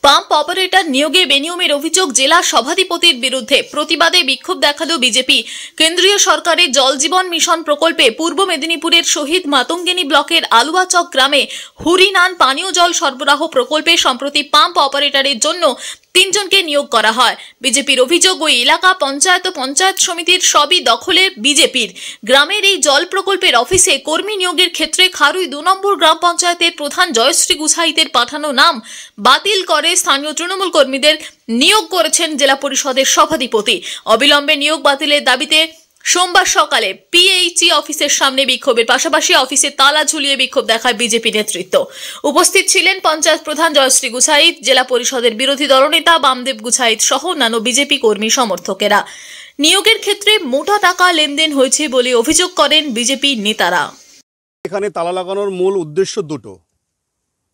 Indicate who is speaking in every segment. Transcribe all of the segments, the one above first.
Speaker 1: Pump operator নিয়োগে বেনিয়মের অভিযোগ জেলা সভাধিপতির বিরুদ্ধে। প্রতিবাদে বিক্ষোভ দেখালো বিজেপি। কেন্দ্রীয় সরকারের জল জীবন মিশন প্রকল্পে পূর্ব মেদিনীপুরের শহীদ মাতঙ্গিনী ব্লকের আলুয়াচক গ্রামে হুরিনান পানীয় জল সরবরাহ প্রকল্পে সম্প্রতি পাম্প অপারেটরের জন্য 3 জনকে নিয়োগ করা হয়। বিজেপির অভিযোগ, ওই এলাকা পঞ্চায়েত ও পঞ্চায়েত সমিতির সবই দখলে বিজেপির। গ্রামের এই জল প্রকল্পের অফিসে কর্মী নিয়োগের ক্ষেত্রে খারুই 2 নম্বর গ্রাম পঞ্চায়েতের প্রধান জয়শ্রী গুছাইতের পাঠানো নাম বাতিল করে স্থানীয় তৃণমূল কর্মীদের নিয়োগ করেছেন জেলা পরিষদের সভাধিপতি। অবিলম্বে নিয়োগ বাতিলের দাবিতে সোমবার সকালে পিএইচই অফিসের সামনে বিক্ষোভের পাশাপাশি অফিসে তালা ঝুলিয়ে বিক্ষোভ দেখায় বিজেপি নেতৃত্ব। উপস্থিত ছিলেন পঞ্চায়েত প্রধান জয়শ্রী গুছাইত, জেলা পরিষদের বিরোধী দলনেতা বামদেব গুছাইত সহ অন্যান্য বিজেপি কর্মী সমর্থকেরা। নিয়োগের ক্ষেত্রে মোটা টাকা লেনদেন হয়েছে বলে অভিযোগ করেন বিজেপি নেতারা।
Speaker 2: এখানে তালা লাগানোর মূল উদ্দেশ্য দুটো।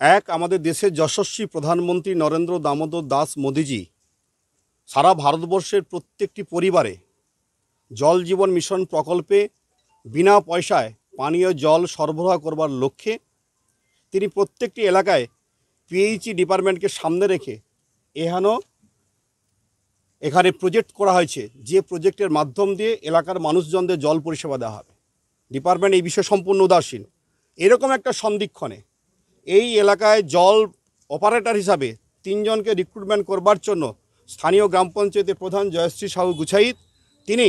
Speaker 2: এক, আমাদের দেশের যশস্বী প্রধানমন্ত্রী নরেন্দ্র দামোদর দাস মোদিজি সারা ভারতবর্ষের প্রত্যেকটি পরিবারে জল জীবন মিশন প্রকল্পে বিনা পয়সায় পানীয় জল সরবরাহ করবার লক্ষ্যে তিনি প্রত্যেকটি এলাকায় পিএইচই ডিপার্টমেন্টকে সামনে রেখে এখানে প্রজেক্ট করা হয়েছে, যে প্রজেক্টের মাধ্যম দিয়ে এলাকার মানুষজনদের জল পরিষেবা দেওয়া হবে। ডিপার্টমেন্ট এই বিষয়ে সম্পূর্ণ উদাসীন। এরকম একটা সন্ধিক্ষণে এই এলাকায় জল অপারেটর হিসাবে 3 জনকে রিক্রুটমেন্ট করবার জন্য স্থানীয় গ্রাম পঞ্চায়েতের প্রধান জয়শ্রী সাহু গুছাইত তিনি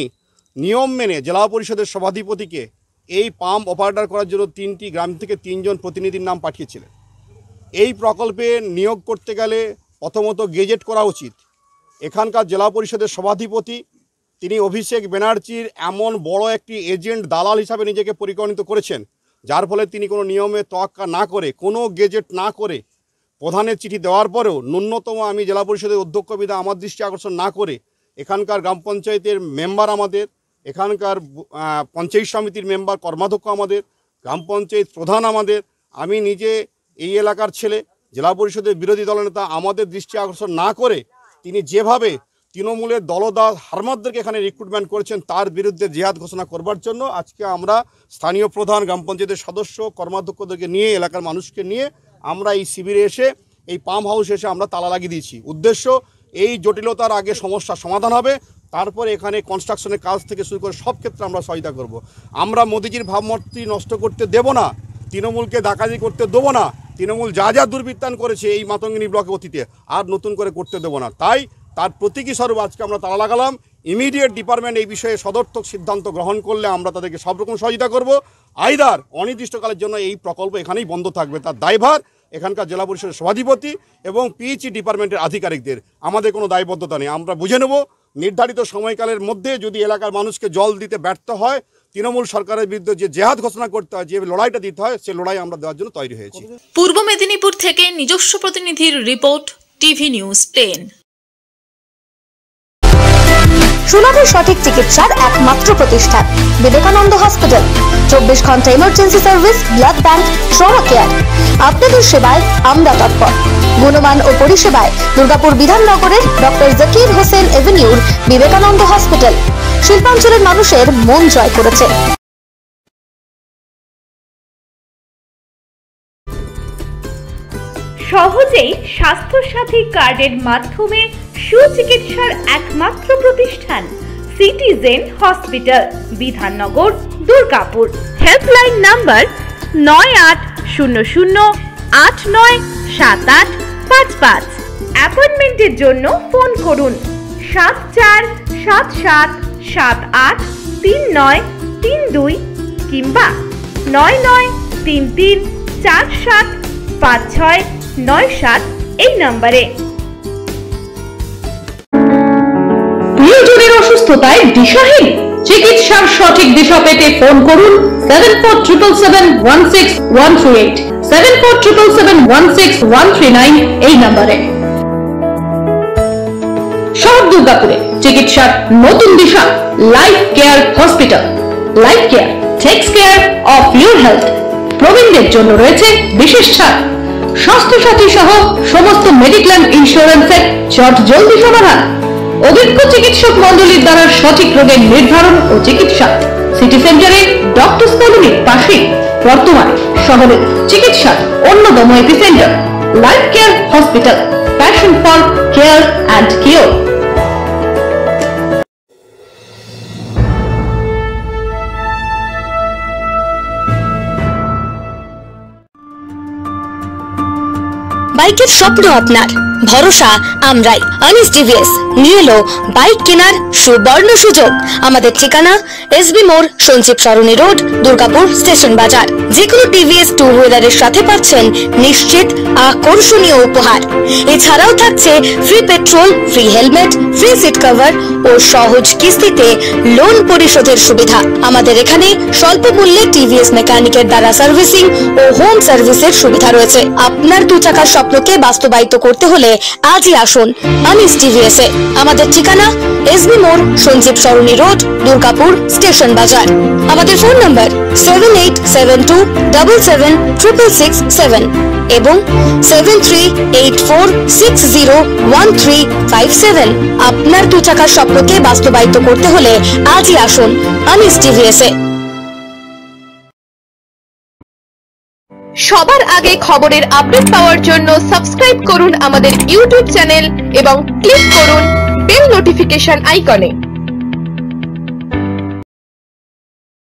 Speaker 2: নিয়ম মেনে জেলা পরিষদের সভাধিপতিকে এই পাম্প অপারেটর করার জন্য 3টি গ্রাম থেকে 3 জন প্রতিনিধির নাম পাঠিয়েছিলেন। এই প্রকল্পে নিয়োগ করতে গেলে প্রথমত গেজেট করা উচিত। এখানকার জেলা পরিষদের সভাধিপতি তিনি অভিষেক ব্যানার্জির এমন বড় একটি এজেন্ট দালাল হিসাবে নিজেকে পরিগণিত করেছেন, যার ফলে তিনি কোনো নিয়মে তোয়াক্কা না করে, কোনো গেজেট না করে প্রধানের চিঠি দেওয়ার পরেও ন্যূনতম আমি জেলা পরিষদের অধ্যক্ষ বিধা আমার দৃষ্টি আকর্ষণ না করে এখানকার গ্রাম পঞ্চায়েতের মেম্বার আমাদের, এখানকার পঞ্চায়েত সমিতির মেম্বার কর্মাধ্যক্ষ আমাদের, গ্রাম পঞ্চায়েত প্রধান আমাদের, আমি নিজে এই এলাকার ছেলে, জেলা পরিষদের বিরোধী দলনেতা, আমাদের দৃষ্টি আকর্ষণ না করে তিনি যেভাবে তৃণমূলের দলদাস হারমাদদেরকে এখানে রিক্রুটমেন্ট করেছেন তার বিরুদ্ধে জিহাদ ঘোষণা করবার জন্য আজকে আমরা স্থানীয় প্রধান, গ্রাম পঞ্চায়েতের সদস্য, কর্মাধ্যক্ষদেরকে নিয়ে, এলাকার মানুষকে নিয়ে আমরা এই শিবিরে এসে, এই পাম্প হাউসে এসে আমরা তালা লাগিয়ে দিয়েছি। উদ্দেশ্য, এই জটিলতার আগে সমস্যার সমাধান হবে, তারপরে এখানে কনস্ট্রাকশনের কাজ থেকে শুরু করে সব ক্ষেত্রে আমরা সহায়তা করব। আমরা মোদিজির ভাবমূর্তি নষ্ট করতে দেব না, তৃণমূলকে ডাকাতি করতে দেবো না। তৃণমূল যা যা দুর্বৃত্তায়ন করেছে এই মাতঙ্গিনী ব্লকে অতীতে আর নতুন করে করতে দেবো না। তাই তার প্রতীকী স্বরূপ আজকে আমরা তালা লাগালাম। ইমিডিয়েট ডিপার্টমেন্ট এই বিষয়ে সদর্থক সিদ্ধান্ত গ্রহণ করলে আমরা তাদেরকে সব রকম সহযোগিতা করব। আইদার অনির্দিষ্টকালের জন্য এই প্রকল্প এখানেই বন্ধ থাকবে, তার দায়ভার এখানকার জেলা পরিষদের সভাধিপতি এবং পিএইচই ডিপার্টমেন্টের আধিকারিকদের। আমাদের কোনো দায়বদ্ধতা নেই। আমরা বুঝে নেব নির্ধারিত সময়কালের মধ্যে যদি এলাকার মানুষকে জল দিতে ব্যর্থ হয়, তৃণমূল সরকারের বিরুদ্ধে যে জেহাদ ঘোষণা করতে হয়, যে লড়াইটা দিতে হয়, সেই লড়াই আমরা দেওয়ার জন্য তৈরি হয়েছি।
Speaker 1: পূর্ব মেদিনীপুর থেকে নিজস্ব প্রতিনিধির রিপোর্ট, টিভি নিউজ 10।
Speaker 3: সুলভে সঠিক চিকিৎসার একমাত্র প্রতিষ্ঠান বিবেকানন্দ হসপিটাল। 24 ঘন্টা emergency service, blood bank, trauma care. আপনাদের সেবায় আমরা তৎপর। গুণমান ও পরিষেবায় দুর্গাপুর বিধাননগরের ডক্টর জাকির হোসেন এভিনিউর বিবেকানন্দ হসপিটাল শিল্পাঞ্চলের মানুষের মন জয় করেছে।
Speaker 4: সহজেই স্বাস্থ্যসাথী কার্ডের মাধ্যমে সুচিকিৎসার একমাত্র প্রতিষ্ঠান citizen hospital, Bidhannagar, Durgapur. Helpline number 9800897855। অ্যাপয়েন্টমেন্টের জন্য ফোন করুন 7477783932 কিংবা 9933475697 এই নম্বরে।
Speaker 5: প্রিয়জনের অসুস্থতায় দিশাহীন, চিকিৎসার সঠিক দিশা পেতে ফোন করুন 7477716138, 7477716139 এই নম্বরে। শহর দুর্গাপুরে চিকিৎসার নতুন দিশা Life Care hospital. Life Care takes care of your health. প্রবীণদের জন্য রয়েছে বিশেষ ছাড়। স্বাস্থ্যসাথী সহ সমস্ত মেডিক্লেম ইন্স্যুরেন্সের জলদি সমাধান। অভিজ্ঞ চিকিৎসক মন্ডলীর দ্বারা সঠিক রোগের নির্ধারণ ও চিকিৎসা। সিটি সেন্টারে ডক্টরস কলোনির পাশে বর্তমানে শহরের চিকিৎসার অন্যতম epicentre life Care hospital. Passion time for care and cure.
Speaker 3: বাইকের স্বপ্ন আপনার, ভরসা আমরাই। আনিস টিভিএস নিয়ে এলো বাইক কেনার সুবর্ণ সুযোগ। আমাদের ঠিকানা এসবি মোড়, সঞ্জীব সরণি রোড, দুর্গাপুর স্টেশন বাজার। যেকোনো টিভিএস টু হুইলারের সাথে পাচ্ছেন নিশ্চিত আকর্ষণীয় উপহার। এছাড়াও থাকছে free petrol, free helmet, free seat cover ও সহজ কিস্তিতে লোন পরিশোধের সুবিধা। আমাদের এখানে স্বল্প মূল্যে টিভিএস মেকানিকের দ্বারা সার্ভিসিং ও হোম সার্ভিসের সুবিধা রয়েছে। আপনার দু চাকার স্বপ্নকে বাস্তবায়িত করতে হলে আজই আসুন আনিস টিভিএস এ। আমাদের ঠিকানা এসবি মোড়, সঞ্জীব সরণি রোড, দুর্গাপুর স্টেশন বাজার। আমাদের ফোন নম্বর 7872776667 এবং 7384601357। আপনার দু চাকার স্বপ্নকে বাস্তবায়িত করতে হলে আজই আসুন আনিস টিভিএস এ।
Speaker 6: সবার আগে খবরের আপডেট পাওয়ার জন্য সাবস্ক্রাইব করুন আমাদের ইউটিউব চ্যানেল এবং ক্লিক করুন বেল নোটিফিকেশন আইকনে।